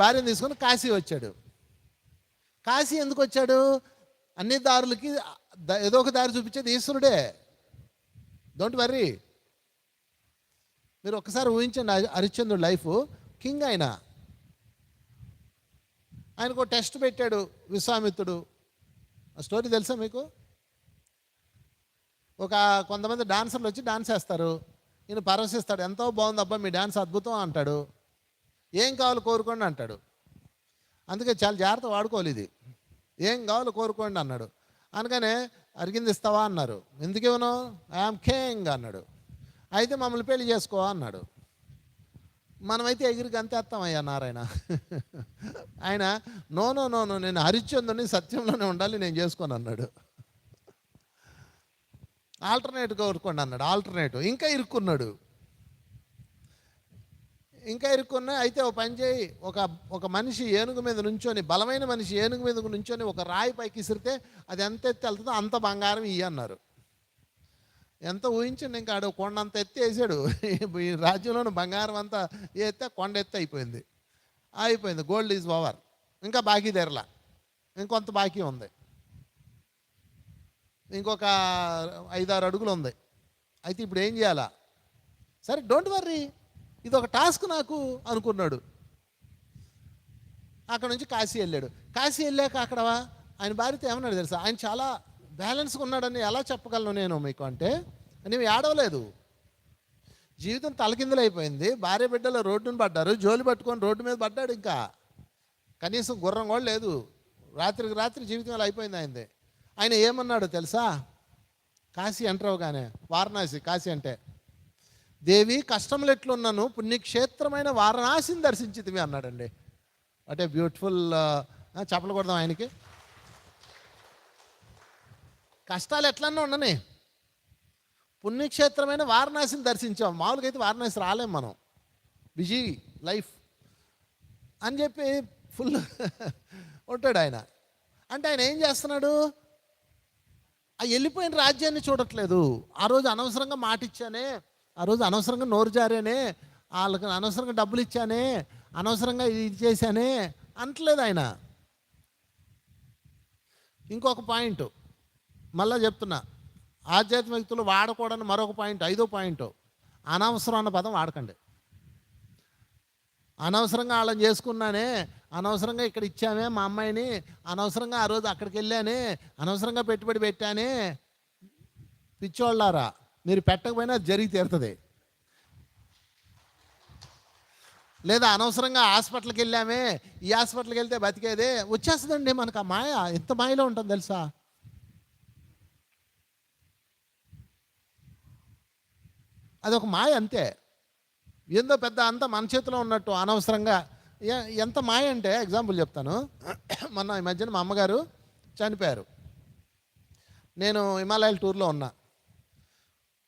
భార్యను తీసుకొని కాశీ వచ్చాడు. కాశీ ఎందుకు వచ్చాడు? అన్ని దారులకి ఏదో ఒక దారి చూపించేది ఈశ్వరుడే. Don't worry. మీరు ఒకసారి ఊహించండి, హరిశ్చంద్రుడు లైఫ్. కింగ్ ఆయనకు టెస్ట్ పెట్టాడు విశ్వామిత్రుడు. ఆ స్టోరీ తెలుసా మీకు? కొంతమంది డాన్సర్లు వచ్చి డాన్స్ వేస్తారు. ఈయన పరవశిస్తాడు, ఎంతో బాగుంది అబ్బా మీ డాన్స్ అద్భుతం అంటాడు. ఏం కావాలో కోరుకోండి అంటాడు. అందుకే చాలా జాగ్రత్త వాడుకోవాలి ఇది. ఏం కావాలో కోరుకోండి అన్నాడు. అందుకనే అరిగింది ఇస్తావా అన్నారు. ఎందుకు ఇవ్వను? ఐఆమ్ కింగ్ అన్నాడు. అయితే మమ్మల్ని పెళ్లి చేసుకో అన్నాడు. మనమైతే ఎగిరికి అంతేస్తామయ్యా నారాయణ. ఆయన నో నో నో నో నేను హరిశ్చంద్రుని సత్యంలోనే ఉండాలి, నేను చేసుకోను అన్నాడు. ఆల్టర్నేటివ్ కోరుకోండి అన్నాడు. ఆల్టర్నేటివ్ ఇంకా ఇరుక్కున్నాడు. అయితే ఓ పని చేయి, ఒక మనిషి ఏనుగు మీద నుంచొని, బలమైన మనిషి ఏనుగు మీద నుంచొని ఒక రాయి పైకి ఇసిరితే అది ఎంత ఎత్తి వెళ్తుందో అంత బంగారం ఇయ్యి అన్నారు. ఎంత ఊహించండి, ఇంకా ఆడు కొండ అంత ఎత్తి వేసాడు. ఈ రాజ్యంలోని బంగారం అంతా ఎత్తే కొండ ఎత్తి అయిపోయింది. Gold is over. ఇంకా బాకీ తెరలా, ఇంకొంత బాకీ ఉంది, ఇంకొక 5-6 అడుగులు ఉంది. అయితే ఇప్పుడు ఏం చేయాలా? సరే డోంట్ వర్రీ, ఇది ఒక టాస్క్ నాకు అనుకున్నాడు. అక్కడ నుంచి కాశీ వెళ్ళాడు. కాశీ వెళ్ళాక అక్కడ ఆయన భార్యతో ఏమన్నాడు తెలుసా? ఆయన చాలా బ్యాలెన్స్గా ఉన్నాడని ఎలా చెప్పగలను నేను మీకు అంటే, నీవు ఏడవలేదు. జీవితం తలకిందులైపోయింది. భార్య బిడ్డలు రోడ్డును పడ్డారు, జోలి పట్టుకొని రోడ్డు మీద పడ్డాడు. ఇంకా కనీసం గుర్రం కూడా లేదు. రాత్రికి రాత్రి జీవితం ఇలా అయిపోయింది ఆయనది. ఆయన ఏమన్నాడు తెలుసా? కాశీ ఎంటర్ అవగానే, వారణాసి కాశీ అంటే, దేవి కష్టములు ఎట్లున్నాను పుణ్యక్షేత్రమైన వారణాసిని దర్శించితివి అన్నాడండి. అంటే బ్యూటిఫుల్. చెప్పలు కొడదాం ఆయనకి. కష్టాలు ఎట్లన్నా ఉండని, పుణ్యక్షేత్రమైన వారణాసిని దర్శించాం. మామూలుగా అయితే వారణాసి రాలేం మనం, బిజీ లైఫ్ అని చెప్పి ఫుల్ ఉంటాడు ఆయన. అంటే ఆయన ఏం చేస్తున్నాడు? ఆ వెళ్ళిపోయిన రాజ్యాన్ని చూడట్లేదు. ఆ రోజు అనవసరంగా మాట ఇచ్చానే, ఆ రోజు అనవసరంగా నోరు జారేనే, వాళ్ళకి అనవసరంగా డబ్బులు ఇచ్చానే, అనవసరంగా ఇది చేశానే అంటలేదు ఆయన. ఇంకొక పాయింట్ మళ్ళీ చెప్తున్నా, ఆధ్యాత్మిక వ్యక్తులు వాడకూడని మరొక పాయింట్, 5వ పాయింట్, అనవసరం అన్న పదం వాడకండి. అనవసరంగా వాళ్ళని చేసుకున్నానే, అనవసరంగా ఇక్కడ ఇచ్చామే మా అమ్మాయిని, అనవసరంగా ఆ రోజు అక్కడికి వెళ్ళానే, అనవసరంగా పెట్టుబడి పెట్టానే. పిచ్చోళ్ళారా, మీరు పెట్టకపోయినా అది జరిగి తీరుతుంది. లేదా అనవసరంగా హాస్పిటల్కి వెళ్ళామే, ఈ హాస్పిటల్కి వెళ్తే బతికేదే వచ్చేస్తుందండి మనకు. ఆ మాయ ఎంత మాయలో ఉంటుంది తెలుసా? అదొక మాయ అంతే. ఏందో పెద్ద అంతా మన చేతిలో ఉన్నట్టు అనవసరంగా. ఎంత మాయ అంటే ఎగ్జాంపుల్ చెప్తాను. మొన్న ఈ మధ్యన మా అమ్మగారు చనిపోయారు. నేను హిమాలయాల టూర్లో ఉన్నా.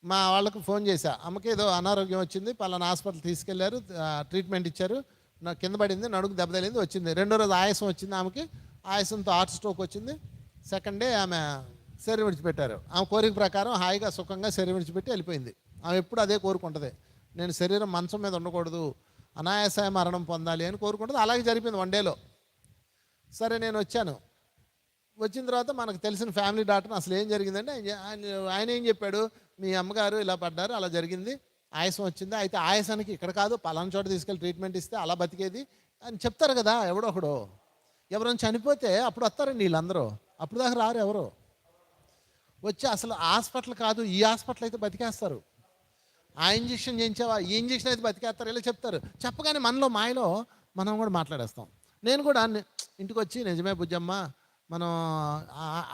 మా వాళ్ళకు ఫోన్ చేశా, అమ్మకి ఏదో అనారోగ్యం వచ్చింది, పలానా హాస్పిటల్ తీసుకెళ్లారు, ట్రీట్మెంట్ ఇచ్చారు, నాకు కింద పడింది, నడుగు దెబ్బ తగిలింది, వచ్చింది. 2వ రోజు ఆయాసం వచ్చింది ఆమెకి. ఆయాసంతో హార్ట్ స్ట్రోక్ వచ్చింది. సెకండ్ డే ఆమె శరీరం విడిచిపెట్టారు. ఆమె కోరిక ప్రకారం హాయిగా సుఖంగా శరీరం విడిచిపెట్టి వెళ్ళిపోయింది. ఆమె ఎప్పుడు అదే కోరుకుంటుంది, నేను శరీరం మంచం మీద ఉండకూడదు, అనాయాస మరణం పొందాలి అని కోరుకుంటుంది. అలాగే జరిపింది 1 డేలో. సరే నేను వచ్చాను. వచ్చిన తర్వాత మనకు తెలిసిన ఫ్యామిలీ డాక్టర్ అసలు ఏం జరిగిందంటే ఆయన ఏం చెప్పాడు, మీ అమ్మగారు ఇలా పడ్డారు, అలా జరిగింది, ఆయాసం వచ్చింది, అయితే ఆయాసానికి ఇక్కడ కాదు పలానా చోట తీసుకెళ్ళి ట్రీట్మెంట్ ఇస్తే అలా బతికేది అని చెప్తారు కదా. ఎవడో ఒకడు ఎవరైనా చనిపోతే అప్పుడు వస్తారండి వీళ్ళందరూ, అప్పుడు దాకా రారు ఎవరు. వచ్చి అసలు హాస్పిటల్ కాదు ఈ హాస్పిటల్ అయితే బతికేస్తారు, ఆ ఇంజక్షన్ చేయించావా ఈ ఇంజక్షన్ అయితే బతికేస్తారు, ఇలా చెప్తారు. చెప్పగానే మనలో మాయలో మనం కూడా మాట్లాడేస్తాం. నేను కూడా ఇంటికి వచ్చి నిజమే బుజ్జమ్మ మనం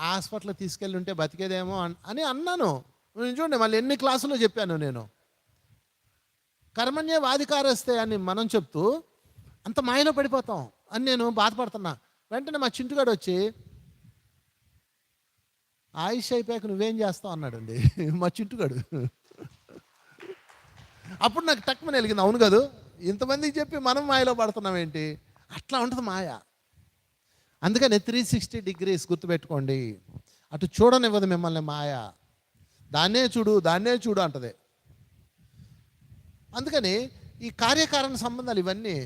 హాస్పిటల్కి తీసుకెళ్ళి ఉంటే బతికేదేమో అని అన్నాను. చూడండి మళ్ళీ ఎన్ని క్లాసుల్లో చెప్పాను నేను. కర్మణ్య వాధికారస్తే అని మనం చెప్తూ అంత మాయలో పడిపోతాం అని నేను బాధపడుతున్నా. వెంటనే మా చింటుగాడు వచ్చి ఆయుష్ అయిపోయాక నువ్వేం చేస్తావు అన్నాడండి మా చింటుగాడు. అప్పుడు నాకు టక్కుమని వెలిగింది, అవును కదా ఇంతమందికి చెప్పి మనం మాయలో పడుతున్నాం ఏంటి. అట్లా ఉంటుంది మాయ. అందుకని 360 degrees గుర్తుపెట్టుకోండి. అటు చూడనివ్వదు మిమ్మల్ని మాయ. దాన్నే చూడు అంటది. అందుకని ఈ కార్యకారణ సంబంధాలు ఇవన్నీ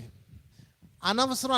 అనవసరం